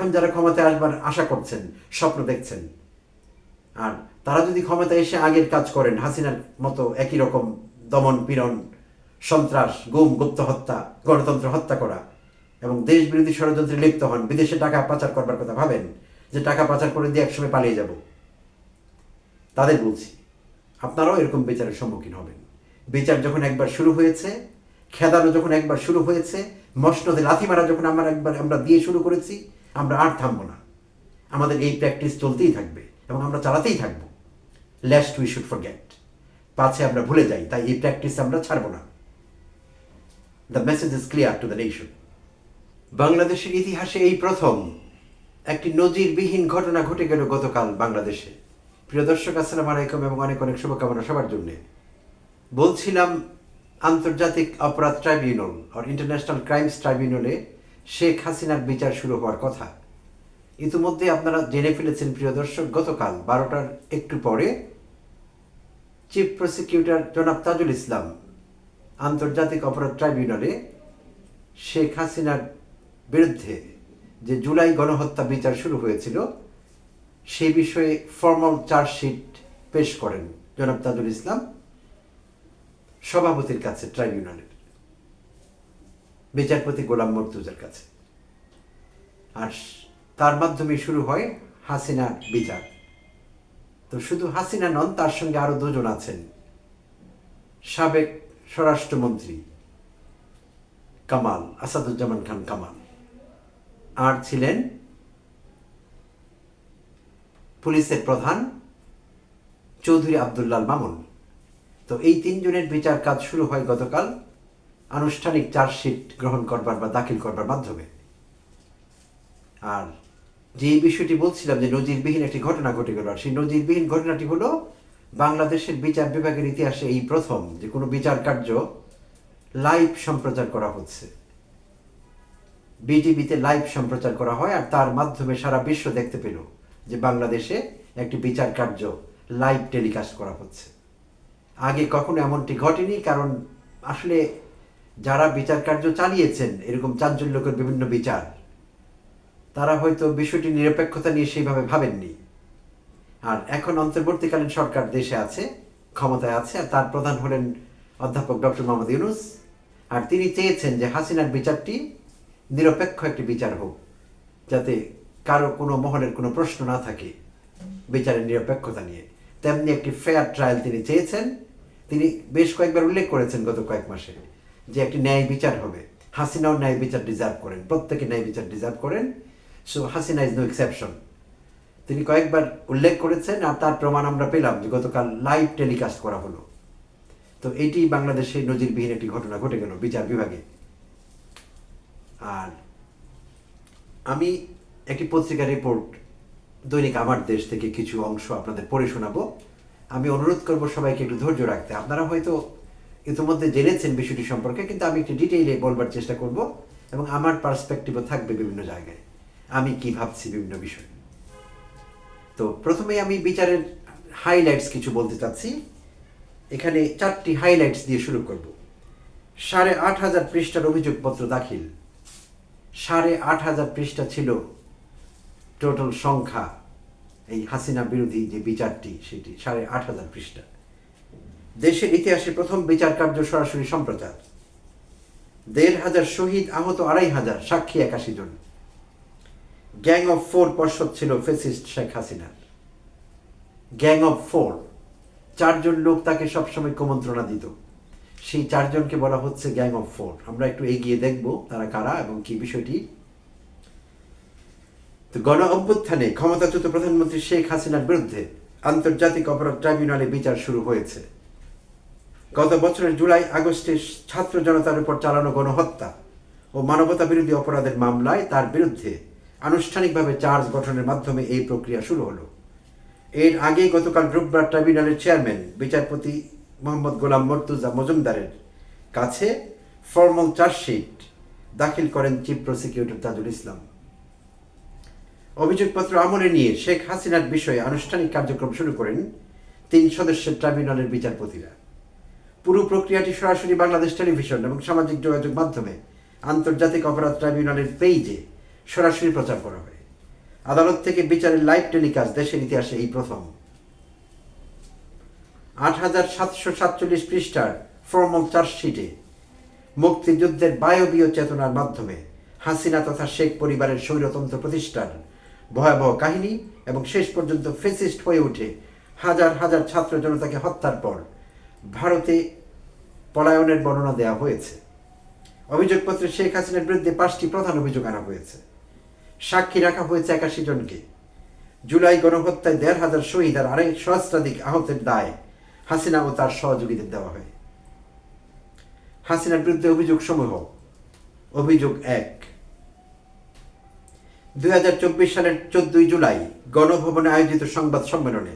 এখন যারা ক্ষমতায় আসবার আশা করছেন, স্বপ্ন দেখছেন, আর তারা যদি ক্ষমতায় এসে আগের কাজ করেন, হাসিনার মতো একই রকম দমন পীড়ন, সন্ত্রাস, গুম, গুপ্ত হত্যা, গণতন্ত্র হত্যা করা এবং দেশ বিরোধী ষড়যন্ত্রে লিপ্ত হন, বিদেশে টাকা পাচার করবার কথা ভাবেন, যে টাকা পাচার করে দিয়ে একসময় পালিয়ে যাব, তাদের বলছি আপনারাও এরকম বিচারের সম্মুখীন হবেন। বিচার যখন একবার শুরু হয়েছে, খেদানো যখন একবার শুরু হয়েছে, মসনদে লাথি মারা যখন আমরা দিয়ে শুরু করেছি, আমরা আর থামবো না। আমাদের এই প্র্যাকটিস চলতেই থাকবে এবং আমরা চালাতেই থাকবো। লেস্ট উই শুড ফরগেট, পাছে আমরা ভুলে যাই, তাই এই প্র্যাকটিস আমরা ছাড়বো না। The message is clear to the nation. বাংলাদেশের ইতিহাসে এই প্রথম একটি নজিরবিহীন ঘটনা ঘটে গেল গতকাল বাংলাদেশে। প্রিয় দর্শক, আসসালামু আলাইকুম এবং অনেক অনেক শুভকামনা সবার জন্যে। বলছিলাম আন্তর্জাতিক অপরাধ ট্রাইব্যুনাল আর ইন্টারন্যাশনাল ক্রাইমস ট্রাইব্যুনালে শেখ হাসিনার বিচার শুরু হওয়ার কথা। ইতিমধ্যে আপনারা জেনে ফেলেছেন প্রিয় দর্শক, গতকাল 12টার একটু পরে চিফ প্রসিকিউটর জনাব তাজুল ইসলাম আন্তর্জাতিক অপরাধ ট্রাইব্যুনালে শেখ হাসিনার বিরুদ্ধে যে জুলাই গণহত্যা বিচার শুরু হয়েছিল সেই বিষয়ে ফর্মাল চার্জশিট পেশ করেন জনাব তাজুল ইসলাম সভাপতির কাছে, ট্রাইব্যুনালের বিচারপতি গোলাম মর্তুজার কাছে। আর তার মাধ্যমে শুরু হয় হাসিনার বিচার। তো শুধু হাসিনা নন, তার সঙ্গে আরো দুজন আছেন। সাবেক স্বরাষ্ট্রমন্ত্রী কামাল, আসাদুজ্জামান খান কামাল, আর ছিলেন পুলিশের প্রধান চৌধুরী আবদুল্লাল মামুন। তো এই তিনজনের বিচার কাজ শুরু হয় গতকাল আনুষ্ঠানিক চার্জশিট গ্রহণ করবার বা দাখিল করবার মাধ্যমে। আর যে বিষয়টি বলছিলাম যে নজিরবিহীন একটি ঘটনা ঘটে গেল, আর সেই নজিরবিহীন ঘটনাটি হলো বাংলাদেশের বিচার বিভাগের ইতিহাসে এই প্রথম যে কোনো বিচার কার্য লাইভ সম্প্রচার করা হচ্ছে। বিটিভিতে লাইভ সম্প্রচার করা হয়, আর তার মাধ্যমে সারা বিশ্ব দেখতে পেল যে বাংলাদেশে একটি বিচার কার্য লাইভ টেলিকাস্ট করা হচ্ছে। আগে কখনো এমনটি ঘটেনি, কারণ আসলে যারা বিচার কার্য চালিয়েছেন এরকম চাঞ্চল্যকর বিভিন্ন বিচার, তারা হয়তো বিষয়টি নিরপেক্ষতা নিয়ে সেইভাবে ভাবেননি। আর এখন অন্তর্বর্তীকালীন সরকার দেশে আছে, ক্ষমতায় আছে, আর তার প্রধান হলেন অধ্যাপক ডক্টর মোহাম্মদ ইউনূস। আর তিনি চেয়েছেন যে হাসিনার বিচারটি নিরপেক্ষ একটি বিচার হোক, যাতে কারো কোনো মহলের কোনো প্রশ্ন না থাকে বিচারের নিরপেক্ষতা নিয়ে। তেমনি একটি ফেয়ার ট্রায়াল তিনি চেয়েছেন। তিনি বেশ কয়েকবার উল্লেখ করেছেন গত কয়েক মাসে যে একটি ন্যায় বিচার হবে। হাসিনাও ন্যায় বিচার ডিজার্ভ করেন, প্রত্যেকে ন্যায় বিচার ডিজার্ভ করেন, so Hasina is no exception. তিনি কয়েকবার উল্লেখ করেছেন, আর তার প্রমাণ আমরা পেলাম যে গতকাল লাইভ টেলিকাস্ট করা হলো। তো এটি বাংলাদেশে নজিরবিহীন একটি ঘটনা ঘটে গেল বিচার বিভাগে। আর আমি একটি পত্রিকার রিপোর্ট দৈনিক আমার দেশ থেকে কিছু অংশ আপনাদের পড়ে শোনাবো। আমি অনুরোধ করব সবাইকে একটু ধৈর্য রাখতে। আপনারা হয়তো ইতিমধ্যে জেনেছেন বিষয়টি সম্পর্কে, কিন্তু আমি একটু ডিটেইলে বলবার চেষ্টা করব এবং আমার পার্সপেক্টিভও থাকবে বিভিন্ন জায়গায়, আমি কি ভাবছি বিভিন্ন বিষয়। তো প্রথমে আমি বিচারের হাইলাইটস কিছু বলতে চাচ্ছি। এখানে 4টি হাইলাইটস দিয়ে শুরু করব। 8,500 পৃষ্ঠার অভিযোগপত্র দাখিল। 8,500 পৃষ্ঠা ছিল টোটাল সংখ্যা। এই হাসিনা বিরোধী যে বিচারটি, সেটি 8,500 পৃষ্ঠা। দেশের ইতিহাসে প্রথম বিচার কার্য সরাসরি সম্প্রচার। 1,500 শহীদ, আহত 2,500, সাক্ষী 81 জন। গ্যাং অফ 4 পর্ষদ ছিল ফেসিস্ট শেখ হাসিনার। গ্যাং অফ 4, 4 জন লোক তাকে সবসময় কুমন্ত্রণা দিত। সেই 4 জনকে বলা হচ্ছে গ্যাং অফ 4। আমরা একটু এগিয়ে দেখব তারা কারা এবং কি বিষয়টি। তো গণ অভ্যুত্থানে ক্ষমতাচ্যুত প্রধানমন্ত্রী শেখ হাসিনার বিরুদ্ধে আন্তর্জাতিক অপরাধ ট্রাইব্যুনালে বিচার শুরু হয়েছে। গত বছরের জুলাই আগস্টে ছাত্র জনতার উপর চালানো গণহত্যা ও মানবতা বিরোধী অপরাধের মামলায় তার বিরুদ্ধে আনুষ্ঠানিকভাবে চার্জ গঠনের মাধ্যমে এই প্রক্রিয়া শুরু হলো। এর আগে গতকাল রোববার ট্রাইব্যুনালের চেয়ারম্যান বিচারপতি মোহাম্মদ গোলাম মর্তুজা মজুমদারের কাছে ফর্মাল চার্জশিট দাখিল করেন চিফ প্রসিকিউটর তাজুল ইসলাম। অভিযোগপত্র আমলে নিয়ে শেখ হাসিনার বিষয়ে আনুষ্ঠানিক কার্যক্রম শুরু করেন 3 সদস্যের ট্রাইব্যুনালের বিচারপতিরা। পুরো প্রক্রিয়াটি সরাসরি বাংলাদেশ টেলিভিশন এবং সামাজিক যোগাযোগ মাধ্যমে আন্তর্জাতিক অপরাধ ট্রাইব্যুনালের পেইজে সরাসরি প্রচার করা হয়। আদালত থেকে বিচারের লাইভ টেলিকাস্ট দেশের ইতিহাসে এই প্রথম। 8,747 পৃষ্ঠার ফর্মাল চার্জশিটে মুক্তিযুদ্ধের বায়বীয় চেতনার মাধ্যমে হাসিনা তথা শেখ পরিবারের স্বৈরতন্ত্র প্রতিষ্ঠার ভয়াবহ কাহিনী এবং শেষ পর্যন্ত ফেসিস্ট হয়ে উঠে হাজার হাজার ছাত্র জনতাকে হত্যার পর ভারতে পলায়নের বর্ণনা দেওয়া হয়েছে। অভিযোগপত্রে শেখ হাসিনার বিরুদ্ধে 5টি প্রধান অভিযোগ আনা হয়েছে। সাক্ষী রাখা হয়েছে 81 জনকে। জুলাই গণহত্যায় 1,500 শহীদ আর 2 সহস্রাধিক আহতের দায় হাসিনা ও তার সহযোগীদের দেওয়া হয়। হাসিনার বিরুদ্ধে অভিযোগ সমূহ। অভিযোগ 1, 2024 সালের 14 জুলাই গণভবনে আয়োজিত সংবাদ সম্মেলনে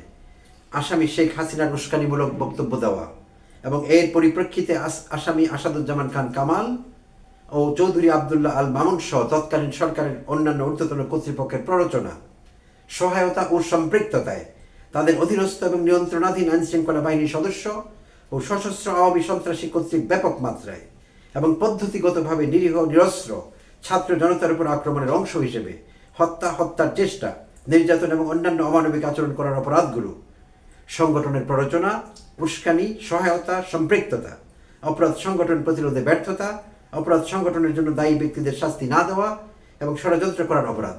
আসামি শেখ হাসিনার উস্কানিমূলক বক্তব্য দেওয়া এবং এর পরিপ্রেক্ষিতে আসামি আসাদুজ্জামান খান কামাল ও চৌধুরী আবদুল্লাহ আল মামুন সহ তৎকালীন সরকারের অন্যান্য ঊর্ধ্বতন কর্তৃপক্ষের প্ররোচনা, সহায়তা ও সম্পৃক্ততায় তাদের অধীনস্থ এবং নিয়ন্ত্রণাধীন আইনশৃঙ্খলা বাহিনীর সদস্য ও সশস্ত্র আওয়ামী সন্ত্রাসী কর্তৃক ব্যাপক মাত্রায় এবং পদ্ধতিগতভাবে নিরীহ নিরস্ত্র ছাত্র জনতার উপর আক্রমণের অংশ হিসেবে হত্যার চেষ্টা, নির্যাতন এবং অন্যান্য অমানবিক আচরণ করার অপরাধগুলো, সংগঠনের প্ররোচনা, উস্কানি, সহায়তা, সম্পৃক্ততা, অপরাধ সংগঠন প্রতিরোধে ব্যর্থতা, অপরাধ সংগঠনের জন্য দায়ী ব্যক্তিদের শাস্তি না দেওয়া এবং ষড়যন্ত্র করার অপরাধ।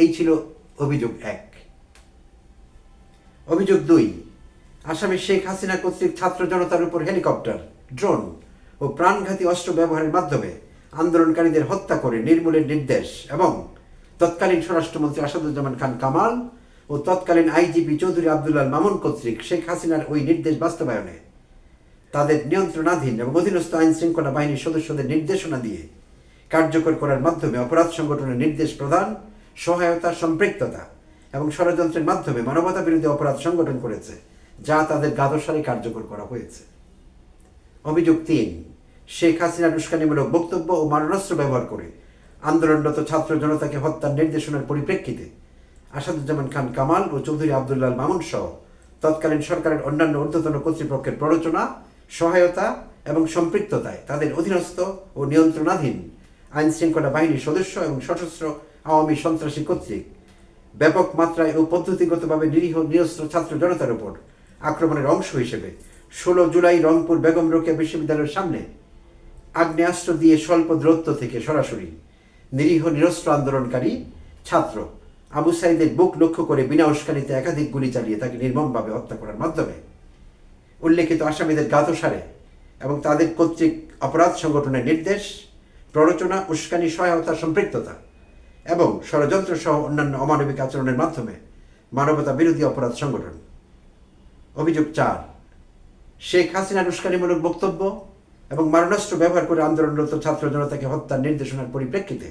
এই ছিল অভিযোগ 1। অভিযোগ 2, আসামি শেখ হাসিনা কর্তৃক ছাত্র জনতার উপর হেলিকপ্টার, ড্রোন ও প্রাণঘাতী অস্ত্র ব্যবহারের মাধ্যমে আন্দোলনকারীদের হত্যা করে নির্মূলের নির্দেশ এবং তৎকালীন স্বরাষ্ট্রমন্ত্রী আসাদুজ্জামান খান কামাল ও তৎকালীন আইজিপি চৌধুরী আবদুল্লাহ মামুন কর্তৃক শেখ হাসিনার ওই নির্দেশ বাস্তবায়নে তাদের নিয়ন্ত্রণাধীন এবং অধীনস্থ আইন শৃঙ্খলা বাহিনীর সদস্যদের নির্দেশনা দিয়ে কার্যকর করার মাধ্যমে অপরাধ সংগঠনের নির্দেশ প্রদান, সহায়তা, সম্পৃক্ততা এবং ষড়যন্ত্রের মাধ্যমে মানবতা বিরোধী অপরাধ সংগঠন করেছে, যা তাদের গাদসারে কার্যকর করা হয়েছে। অভিযোগ 3, শেখ হাসিনার উস্কানিমূলক বক্তব্য ও মারণাস্ত্র ব্যবহার করে আন্দোলনরত ছাত্র জনতাকে হত্যার নির্দেশনার পরিপ্রেক্ষিতে আসাদুজ্জামান খান কামাল ও চৌধুরী আবদুল্লাহ মামুন সহ তৎকালীন সরকারের অন্যান্য ঊর্ধ্বতন কর্তৃপক্ষের প্ররোচনা, সহায়তা এবং সম্পৃক্ততায় তাদের অধীনস্থ ও নিয়ন্ত্রণাধীন আইন শৃঙ্খলা বাহিনীর সদস্য এবং সশস্ত্র আওয়ামী সন্ত্রাসী কর্তৃক ব্যাপক মাত্রায় ও পদ্ধতিগতভাবে নিরীহ নিরস্ত্র ছাত্র জনতার উপর আক্রমণের অংশ হিসেবে 16 জুলাই রংপুর বেগম রোকেয়া বিশ্ববিদ্যালয়ের সামনে আগ্নেয়াস্ত্র দিয়ে স্বল্প দূরত্ব থেকে সরাসরি নিরীহ নিরস্ত্র আন্দোলনকারী ছাত্র আবু সাইদের বুক লক্ষ্য করে বিনা উস্কানিতে একাধিক গুলি চালিয়ে তাকে নির্মমভাবে হত্যা করার মাধ্যমে উল্লেখিত আসামিদের গাদসারে এবং তাদের কর্তৃক অপরাধ সংগঠনের নির্দেশ, প্ররোচনা, উস্কানি, সহায়তা, সম্পৃক্ততা এবং ষড়যন্ত্র সহ অন্যান্য অমানবিক আচরণের মাধ্যমে মানবতা বিরোধী অপরাধ সংগঠন। অভিযোগ 4, শেখ হাসিনার উস্কানিমূলক বক্তব্য এবং মারণাস্ত্র ব্যবহার করে আন্দোলনরত ছাত্র জনতাকে হত্যার নির্দেশনার পরিপ্রেক্ষিতে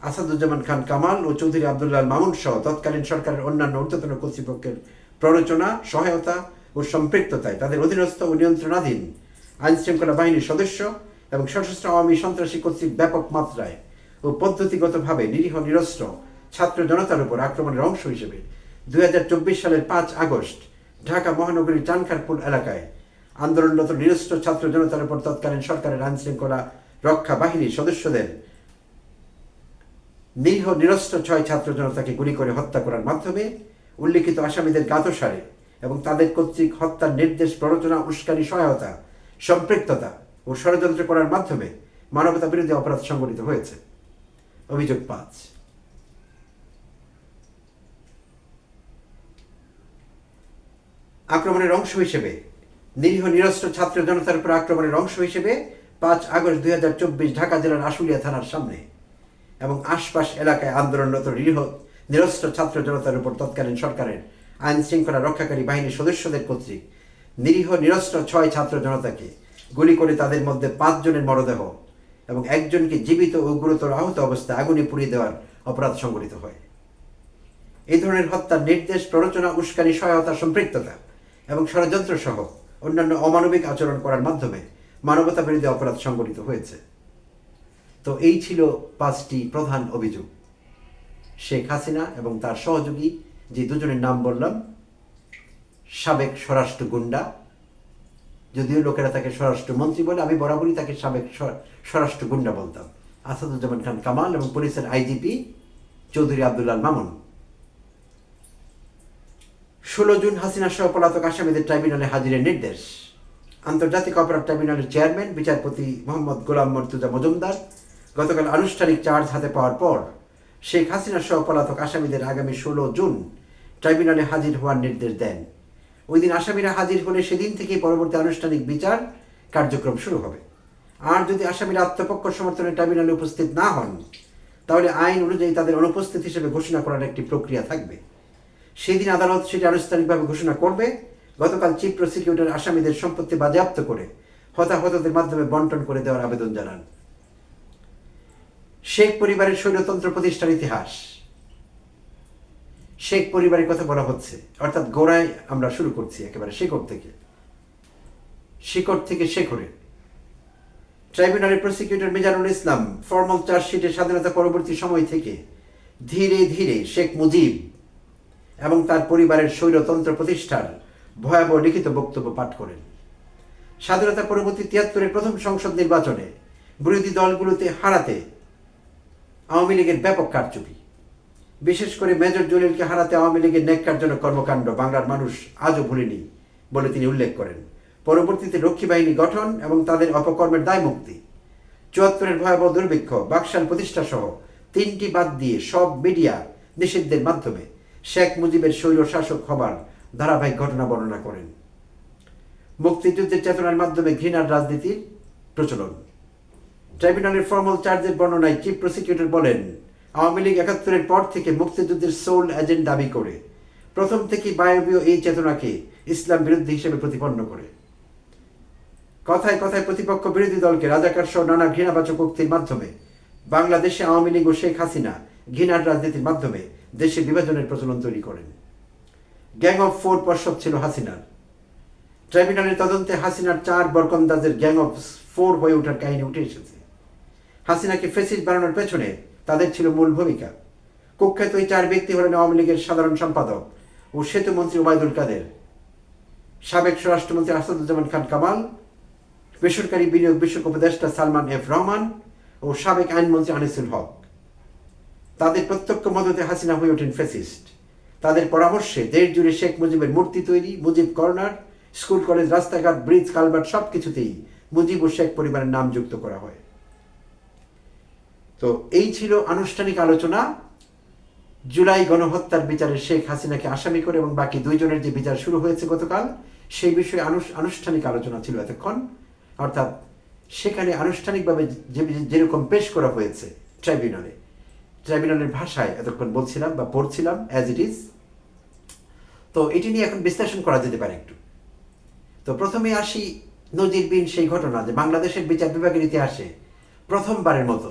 আসাদুজ্জামান খান কামাল ও চৌধুরী আবদুল্লাহ মামুন সহ তৎকালীন সরকারের অন্যান্য ঊর্ধ্বতন কর্তৃপক্ষের প্ররোচনা, সহায়তা ও সম্পৃক্ততায় তাদের অধীনস্থ ও নিয়ন্ত্রণাধীন আইন শৃঙ্খলা বাহিনীর সদস্য এবং সশস্ত্র আওয়ামী সন্ত্রাসী কর্তৃক ব্যাপক মাত্রায় ও পদ্ধতিগতভাবে নিরীহ নিরস্ত্র ছাত্র জনতার উপর আক্রমণের অংশ হিসেবে 2024 সালের 5 আগস্ট ঢাকা মহানগরীর চানখারপুল এলাকায় আন্দোলনরত নিরস্ত্র ছাত্র জনতার উপর তৎকালীন সরকারের আইন শৃঙ্খলা রক্ষা বাহিনীর সদস্যদের নিরীহ নিরস্ত্র 6 ছাত্র জনতাকে গুলি করে হত্যা করার মাধ্যমে উল্লেখিত আসামিদের গাদসারে এবং তাদের কর্তৃক হত্যার নির্দেশ, প্ররোচনা, উস্কানি, সহায়তা, সম্পৃক্ততা ও ষড়যন্ত্র করার মাধ্যমে মানবতা বিরোধী অপরাধ সংঘটিত হয়েছে। অভিযোগ 5, আক্রমণের অংশ হিসেবে নিরীহ নিরস্ত্র ছাত্র জনতার উপর আক্রমণের অংশ হিসেবে 5 আগস্ট 2024 ঢাকা জেলার আশুলিয়া থানার সামনে এবং আশপাশ এলাকায় আন্দোলনরত নিরস্ত্র ছাত্র জনতার উপর তৎকালীন সরকারের আইন শৃঙ্খলা রক্ষাকারী বাহিনীর সদস্যদের কর্তৃক নিরীহ নিরস্ত্র 6 ছাত্র জনতাকে গুলি করে তাদের মধ্যে 5 জনের মরদেহ এবং 1 জনকে জীবিত ও গুরুতর আহত অবস্থায় আগুনে পুড়িয়ে দেওয়ার অপরাধ সংঘটিত হয়। এই ধরনের হত্যার নির্দেশ, প্ররোচনা, উস্কানি, সহায়তা, সম্পৃক্ততা এবং ষড়যন্ত্র সহ অন্যান্য অমানবিক আচরণ করার মাধ্যমে মানবতা বিরোধী অপরাধ সংঘটিত হয়েছে। তো এই ছিল 5টি প্রধান অভিযোগ। শেখ হাসিনা এবং তার সহযোগী যে দুজনের নাম বললাম, সাবেক স্বরাষ্ট্র গুন্ডা, যদিও লোকেরা তাকে স্বরাষ্ট্রমন্ত্রী বলে, আমি বরাবরই তাকে সাবেক স্বরাষ্ট্র গুন্ডা বলতাম, আসাদুজ্জামান খান কামাল এবং পুলিশের আইজিপি চৌধুরী আব্দুল্লাহ মামুন। 16 জুন হাসিনা সহ পলাতক আসামিদের ট্রাইব্যুনালে হাজিরের নির্দেশ। আন্তর্জাতিক অপরাধ ট্রাইব্যুনালের চেয়ারম্যান বিচারপতি মোহাম্মদ গোলাম মর্তুজা মজুমদার গতকাল আনুষ্ঠানিক চার্জ হাতে পাওয়ার পর শেখ হাসিনা সহ পলাতক আসামিদের আগামী 16 জুন ট্রাইব্যুনালে হাজির হওয়ার নির্দেশ দেন। ওই দিন আসামিরা হাজির হলে সেদিন থেকেই পরবর্তী আনুষ্ঠানিক বিচার কার্যক্রম শুরু হবে। আর যদি আসামিরা আত্মপক্ষ সমর্থনে ট্রাইব্যুনালে উপস্থিত না হন, তাহলে আইন অনুযায়ী তাদের অনুপস্থিত হিসেবে ঘোষণা করার একটি প্রক্রিয়া থাকবে। সেদিন আদালত সেটি আনুষ্ঠানিকভাবে ঘোষণা করবে। গতকাল চিফ প্রসিকিউটর আসামিদের সম্পত্তি বাজেয়াপ্ত করে হতাহতদের মাধ্যমে বন্টন করে দেওয়ার আবেদন জানান। শেখ পরিবারের স্বৈরতন্ত্র প্রতিষ্ঠার ইতিহাস। শেখ পরিবারের কথা বলা হচ্ছে, অর্থাৎ গোড়ায় আমরা শুরু করছি, একেবারে শিকড় থেকে শেখরে। ট্রাইব্যুনালের প্রসিকিউটর মিজানুল ইসলাম ফর্মাল চার্জশিটে স্বাধীনতা পরবর্তী সময় থেকে ধীরে ধীরে শেখ মুজিব এবং তার পরিবারের স্বৈরতন্ত্র প্রতিষ্ঠার ভয়াবহ লিখিত বক্তব্য পাঠ করেন। স্বাধীনতা পরবর্তী 73-এর প্রথম সংসদ নির্বাচনে বিরোধী দলগুলোতে হারাতে আওয়ামী লীগের ব্যাপক কারচুপি, বিশেষ করে মেজর জলিলকে হারাতে আওয়ামী লীগের ন্যাক্কারজনক কর্মকাণ্ড বাংলার মানুষ আজও ভুলেনি বলে তিনি উল্লেখ করেন। পরবর্তীতে রক্ষী বাহিনী গঠন এবং তাদের অপকর্মের দায় মুক্তি, 74-এর ভয়াবহ দুর্ভিক্ষ, বাকশাল প্রতিষ্ঠা সহ 3টি বাদ দিয়ে সব মিডিয়া নিষিদ্ধের মাধ্যমে শেখ মুজিবের স্বৈর শাসক হবার ধারাবাহিক ঘটনা বর্ণনা করেন। মুক্তিযুদ্ধের চেতনার মাধ্যমে ঘৃণার রাজনীতির প্রচলন। ট্রাইব্যুনালের ফর্মাল চার্জের বর্ণনায় চিফ প্রসিকিউটর বলেন, আওয়ামী লীগ 71-এর পর থেকে মুক্তিযুদ্ধের সোল এজেন্ট দাবি করে প্রথম থেকেই বায়বীয় এই চেতনাকে ইসলাম বিরোধী হিসেবে প্রতিপন্ন করে কথায় কথায় প্রতিপক্ষ বিরোধী দলকে রাজাকার সহ নানা ঘৃণাবাচক উক্তির মাধ্যমে বাংলাদেশে আওয়ামী লীগ ও শেখ হাসিনা ঘৃণার রাজনীতির মাধ্যমে দেশে বিভাজনের প্রচলন তৈরি করেন। গ্যাং অফ 4 পর্ষদ ছিল হাসিনার। ট্রাইব্যুনালের তদন্তে হাসিনার 4 বরকন্দাজের গ্যাং অফ 4 হয়ে ওঠার কাহিনী উঠে এসেছে। হাসিনাকে ফেসিস্ট বানানোর পেছনে তাদের ছিল মূল ভূমিকা। কুখ্যাত এই 4 ব্যক্তি হলেন আওয়ামী লীগের সাধারণ সম্পাদক ও সেতুমন্ত্রী ওবায়দুল কাদের, সাবেক স্বরাষ্ট্রমন্ত্রী আসাদুজ্জামান খান কামাল, বেসরকারি বিনিয়োগ বিষয়ক উপদেষ্টা সালমান এফ রহমান ও সাবেক আইনমন্ত্রী আনিসুল হক। তাদের প্রত্যক্ষ মদতে হাসিনা হয়ে ওঠেন ফ্যাসিস্ট। তাদের পরামর্শে দেশ জুড়ে শেখ মুজিবের মূর্তি তৈরি, মুজিব কর্নার, স্কুল কলেজ, রাস্তাঘাট, ব্রিজ, কালভার্ট সবকিছুতেই মুজিব ও শেখ পরিবারের নাম যুক্ত করা হয়। তো এই ছিল আনুষ্ঠানিক আলোচনা জুলাই গণহত্যার বিচারে শেখ হাসিনাকে আসামি করে এবং বাকি 2 জনের যে বিচার শুরু হয়েছে গতকাল, সেই বিষয়ে আনুষ্ঠানিক আলোচনা ছিল এতক্ষণ। অর্থাৎ সেখানে আনুষ্ঠানিকভাবে যেরকম পেশ করা হয়েছে ট্রাইব্যুনালের ভাষায় এতক্ষণ বলছিলাম বা পড়ছিলাম অ্যাজ ইট ইজ। তো এটি নিয়ে এখন বিশ্লেষণ করা যেতে পারে একটু। তো প্রথমে আসি নজিরবিহীন সেই ঘটনা যে বাংলাদেশের বিচার বিভাগের ইতিহাসে প্রথমবারের মতো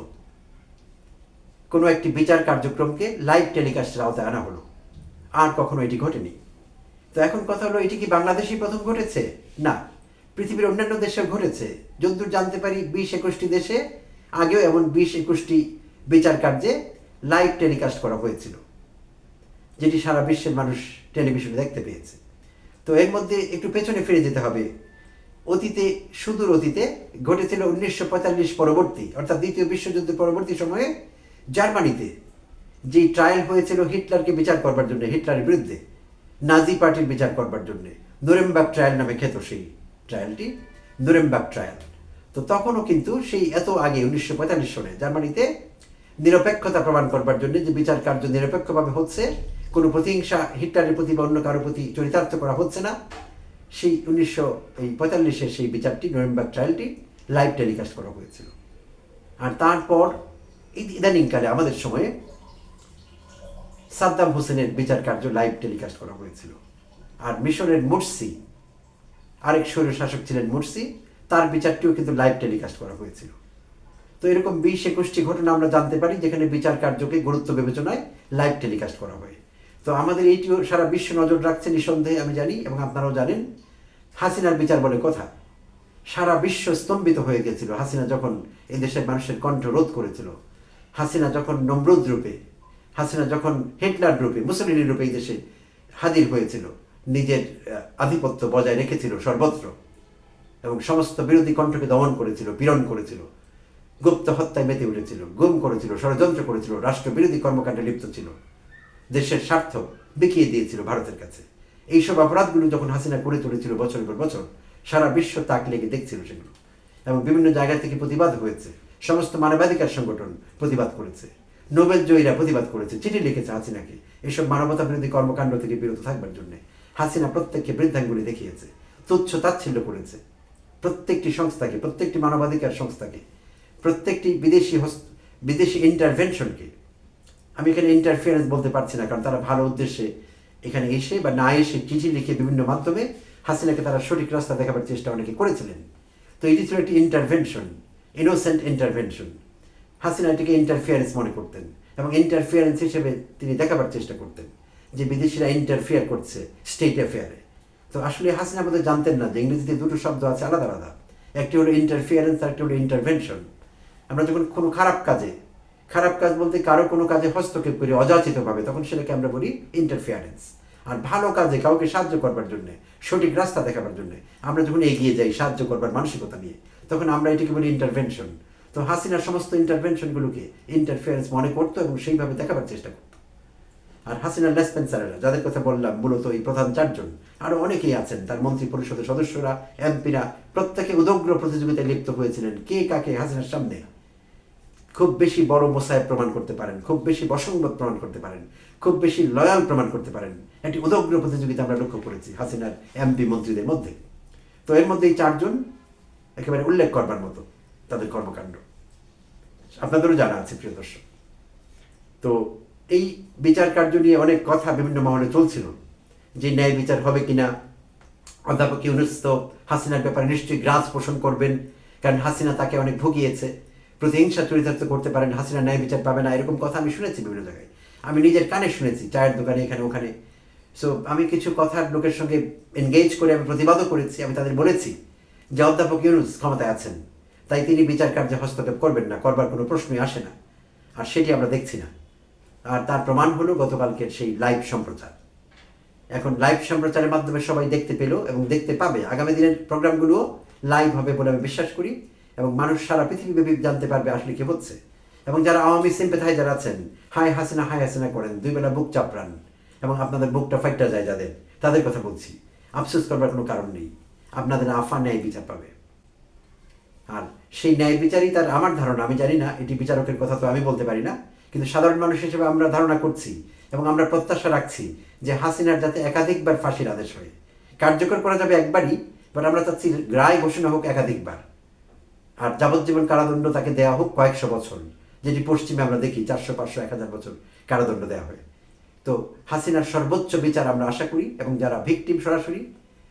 কোনো একটি বিচার কার্যক্রমকে লাইভ টেলিকাস্টের আওতায় আনা হলো। আর কখনো এটি ঘটেনি। তো এখন কথা হলো, এটি কি বাংলাদেশেই প্রথম ঘটেছে? না, পৃথিবীর অন্যান্য দেশেও ঘটেছে। যতদূর জানতে পারি 20-21টি দেশে আগেও এমন 20-21টি বিচার কার্যে লাইভ টেলিকাস্ট করা হয়েছিল, যেটি সারা বিশ্বের মানুষ টেলিভিশনে দেখতে পেয়েছে। তো এর মধ্যে একটু পেছনে ফিরে যেতে হবে। অতীতে, সুদূর অতীতে ঘটেছিল 1945 পরবর্তী, অর্থাৎ দ্বিতীয় বিশ্বযুদ্ধের পরবর্তী সময়ে জার্মানিতে যে ট্রায়াল হয়েছিল হিটলারকে বিচার করবার জন্য, হিটলারের বিরুদ্ধে নাজি পার্টির বিচার করবার জন্য নুরেমবার্গ ট্রায়াল নামে খ্যাত সেই ট্রায়ালটি, নুরেমবার্গ ট্রায়াল। তো তখনও কিন্তু সেই এত আগে 1945 সনে জার্মানিতে নিরপেক্ষতা প্রমাণ করবার জন্য যে বিচার কার্য নিরপেক্ষভাবে হচ্ছে, কোনো প্রতিহিংসা হিটলারের প্রতি বা অন্য কারোর প্রতি চরিতার্থ করা হচ্ছে না, সেই 1945-এর সেই বিচারটি, নুরেমবার্গ ট্রায়ালটি লাইভ টেলিকাস্ট করা হয়েছিল। আর তারপর ইদানিংকালে আমাদের সময়ে সাদ্দাম হোসেনের বিচার কার্য লাইভ টেলিকাস্ট করা হয়েছিল। আর মিশরের মুরসি, আরেক স্বৈরশাসক ছিলেন মুরসি, তার বিচারটিও কিন্তু লাইভ টেলিকাস্ট করা হয়েছিল। তো এরকম 20-21টি ঘটনা আমরা জানতে পারি যেখানে বিচার কার্যকে গুরুত্ব বিবেচনায় লাইভ টেলিকাস্ট করা হয়। তো আমাদের এইটিও সারা বিশ্ব নজর রাখছে নিঃসন্দেহে, আমি জানি এবং আপনারাও জানেন। হাসিনার বিচার বলে কথা, সারা বিশ্ব স্তম্ভিত হয়ে গেছিল হাসিনা যখন এই দেশের মানুষের কণ্ঠ রোধ করেছিল। হাসিনা যখন নমরুদ রূপে, হাসিনা যখন হিটলার রূপে, মুসলিনী রূপে এই দেশে হাজির হয়েছিল, নিজের আধিপত্য বজায় রেখেছিল সর্বত্র এবং সমস্ত বিরোধী কণ্ঠকে দমন করেছিল, পীড়ন করেছিল। গুপ্ত হত্যায় মেতে উঠেছিল, গুম করেছিল, ষড়যন্ত্র করেছিল, রাষ্ট্রবিরোধী কর্মকাণ্ডে লিপ্ত ছিল, দেশের স্বার্থ বিকিয়ে দিয়েছিল ভারতের কাছে। এইসব অপরাধগুলো যখন হাসিনা করে তুলেছিল বছরের পর বছর, সারা বিশ্ব তাক লেগে দেখছিল সেগুলো, এবং বিভিন্ন জায়গা থেকে প্রতিবাদ হয়েছে। সমস্ত মানবাধিকার সংগঠন প্রতিবাদ করেছে, নোবেল জয়ীরা প্রতিবাদ করেছে, চিঠি লিখেছে হাসিনাকে এসব মানবতা বিরোধী কর্মকাণ্ড থেকে বিরত থাকবার জন্য। হাসিনা প্রত্যেককে বৃদ্ধাঙ্গুলি দেখিয়েছে, তুচ্ছ তাচ্ছিল্য করেছে প্রত্যেকটি সংস্থাকে, প্রত্যেকটি মানবাধিকার সংস্থাকে, প্রত্যেকটি বিদেশি ইন্টারভেনশনকে। আমি এখানে ইন্টারফিয়ারেন্স বলতে পারছি না, কারণ তারা ভালো উদ্দেশ্যে এখানে এসে বা না এসে চিঠি লিখে বিভিন্ন মাধ্যমে হাসিনাকে তারা সঠিক রাস্তা দেখাবার চেষ্টা অনেকে করেছিলেন। তো এটি ছিল একটি ইন্টারভেনশন, ইনোসেন্ট ইন্টারভেনশন। হাসিনা এটিকে ইন্টারফিয়ারেন্স মনে করতেন, এবং ইন্টারফিয়ারেন্স হিসেবে তিনি দেখাবার চেষ্টা করতেন যে বিদেশিরা ইন্টারফিয়ার করছে স্টেট অ্যাফেয়ারে। তো আসলে হাসিনা আমাদের জানতেন না যে ইংরেজিতে দুটো শব্দ আছে আলাদা আলাদা, একটি হলো ইন্টারফিয়ারেন্স আর একটি হলো ইন্টারভেনশন। আমরা যখন কোনো খারাপ কাজ বলতে কারো কোনো কাজে হস্তক্ষেপ করি অযাচিতভাবে, তখন সেটাকে আমরা বলি ইন্টারফিয়ারেন্স। আর ভালো কাজে কাউকে সাহায্য করবার জন্য, সঠিক রাস্তা দেখাবার জন্য আমরা যখন এগিয়ে যাই সাহায্য করবার মানসিকতা নিয়ে, তখন আমরা এটাকে বলি ইন্টারভেনশন। তো হাসিনার সমস্ত ইন্টারভেনশনগুলোকে ইন্টারফিয়ারেন্স মনে করতো এবং সেইভাবে দেখাবার চেষ্টা করতো। আর হাসিনার লেসপেন্সারেরা, যাদের কথা বললাম, মূলত এই প্রধান চারজন, আরও অনেকেই আছেন, তার মন্ত্রী পরিষদের সদস্যরা, এমপিরা, প্রত্যেকে উদগ্র প্রতিযোগিতায় লিপ্ত হয়েছিলেন কে কাকে হাসিনার সামনে খুব বেশি বড় মোসাহেব প্রমাণ করতে পারেন, খুব বেশি বসংবাদ প্রমাণ করতে পারেন, খুব বেশি লয়াল প্রমাণ করতে পারেন। একটি উদগ্র প্রতিযোগিতা আমরা লক্ষ্য করেছি হাসিনার এমপি মন্ত্রীদের মধ্যে। তো এর মধ্যে এই চারজন একেবারে উল্লেখ করবার মতো তাদের কর্মকাণ্ড আপনাদেরও জানা আছে প্রিয় দর্শক। তো এই বিচার কার্য নিয়ে অনেক কথা বিভিন্ন মহলে চলছিল যে ন্যায় বিচার হবে কিনা। অধ্যাপক ইউনূস তো হাসিনার ব্যাপারে নিশ্চয়ই গ্রাস পোষণ করবেন, কারণ হাসিনা তাকে অনেক ভুগিয়েছে, প্রতিহিংসা চরিতার্থ করতে পারেন, হাসিনা ন্যায় বিচার পাবে না, এরকম কথা আমি শুনেছি বিভিন্ন জায়গায়, আমি নিজের কানে শুনেছি, চায়ের দোকানে, এখানে ওখানে। সো আমি কিছু কথার লোকের সঙ্গে এনগেজ করে আমি প্রতিবাদও করেছি। আমি তাদের বলেছি যে অধ্যাপক ইউনূস ক্ষমতায় আছেন, তাই তিনি বিচার কার্যে হস্তক্ষেপ করবেন না, করবার কোনো প্রশ্নই আসে না, আর সেটি আমরা দেখছি না। আর তার প্রমাণ হলো গতকালকের সেই লাইভ সম্প্রচার। এখন লাইভ সম্প্রচারের মাধ্যমে সবাই দেখতে পেল এবং দেখতে পাবে। আগামী দিনের প্রোগ্রামগুলো লাইভ হবে বলে আমি বিশ্বাস করি, এবং মানুষ সারা পৃথিবীব্যাপী জানতে পারবে আসলে কি হচ্ছে। এবং যারা আওয়ামী সিম্পেথাইজার আছেন, হাই হাসিনা করেন, দুই বেলা বুক চাপড়ান এবং আপনাদের বুকটা ফাইটটা যায় যাদের, তাদের কথা বলছি, আফসোস করবার কোনো কারণ নেই, আপনাদের আফা ন্যায় বিচার পাবে। আর সেই ন্যায় বিচারই তার, আমার ধারণা, আমি জানি না, এটি বিচারকের কথা তো আমি বলতে পারি না, কিন্তু সাধারণ মানুষ হিসেবে আমরা ধারণা করছি এবং আমরা প্রত্যাশা রাখছি যে হাসিনার যাতে একাধিকবার ফাঁসির আদেশ হয়। কার্যকর করা যাবে একবারই, বাট আমরা চাচ্ছি রায় ঘোষণা হোক একাধিকবার, আর যাবজ্জীবন কারাদণ্ড তাকে দেওয়া হোক কয়েকশো বছর, যেটি পশ্চিমে আমরা দেখি 400, 500, 1000 বছর কারাদণ্ড দেওয়া হয়। তো হাসিনার সর্বোচ্চ বিচার আমরা আশা করি, এবং যারা ভিকটিম সরাসরি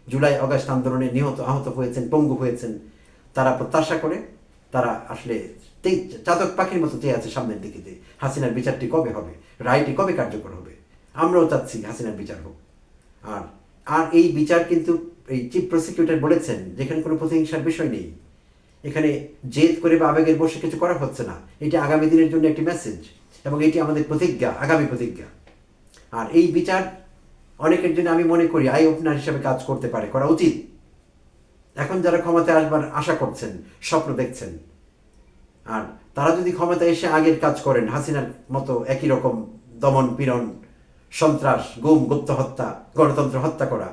জুলাই অগাস্ট আন্দোলনে আহত হয়েছেন, পঙ্গু হয়েছেন, তারা প্রত্যাশা করে, তারা আসলে চাতক পাখির মতো চেয়ে আছে সামনের দিকে যে হাসিনার বিচারটি কবে হবে, রায়টি কবে কার্যকর হবে। আমরাও চাচ্ছি হাসিনার বিচার হোক। আর আর এই বিচার কিন্তু এই চিফ প্রসিকিউটর বলেছেন যেখানে কোনো প্রতিহিংসার বিষয় নেই, এখানে জেদ করে বা আবেগের বসে কিছু করা হচ্ছে না, এটি আগামী দিনের জন্য একটি মেসেজ, এবং এটি আমাদের প্রতিজ্ঞা, আগামী প্রতিজ্ঞা। আর এই বিচার অনেকের জন্য আমি মনে করি আই ওপেনার হিসেবে কাজ করতে পারে, করা উচিত। এখন যারা ক্ষমতায় আসবার আশা করছেন, স্বপ্ন দেখছেন, আর তারা যদি ক্ষমতায় এসে আগের কাজ করেন, হাসিনার মতো একই রকম দমন পীড়ন, সন্ত্রাস, গুম, গুপ্ত হত্যা, গণতন্ত্র হত্যা করা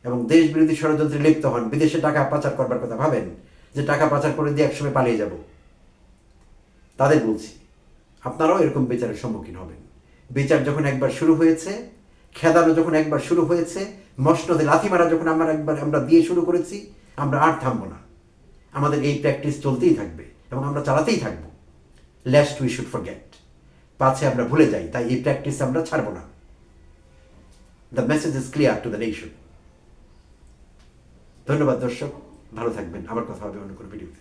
এবং দেশ বিরোধী ষড়যন্ত্রে লিপ্ত হন, বিদেশে টাকা পাচার করবার কথা ভাবেন যে টাকা পাচার করে দিয়ে একসময় পালিয়ে যাব, তাদের বলছি আপনারাও এরকম বিচারের সম্মুখীন হবেন। বিচার যখন একবার শুরু হয়েছে, খেদানো যখন একবার শুরু হয়েছে, মসনদে লাথি মারা যখন আমরা দিয়ে শুরু করেছি, আমরা আর থামবো না। আমাদের এই প্র্যাকটিস চলতেই থাকবে এবং আমরা চালাতেই থাকবো। লেস্ট উই শুড ফরগেট, পাছে আমরা ভুলে যাই, তাই এই প্র্যাকটিস আমরা ছাড়বো না। The message is clear to the nation. ধন্যবাদ দর্শক, ভালো থাকবেন, আবার কথা হবে অন্য কোনো ভিডিওতে।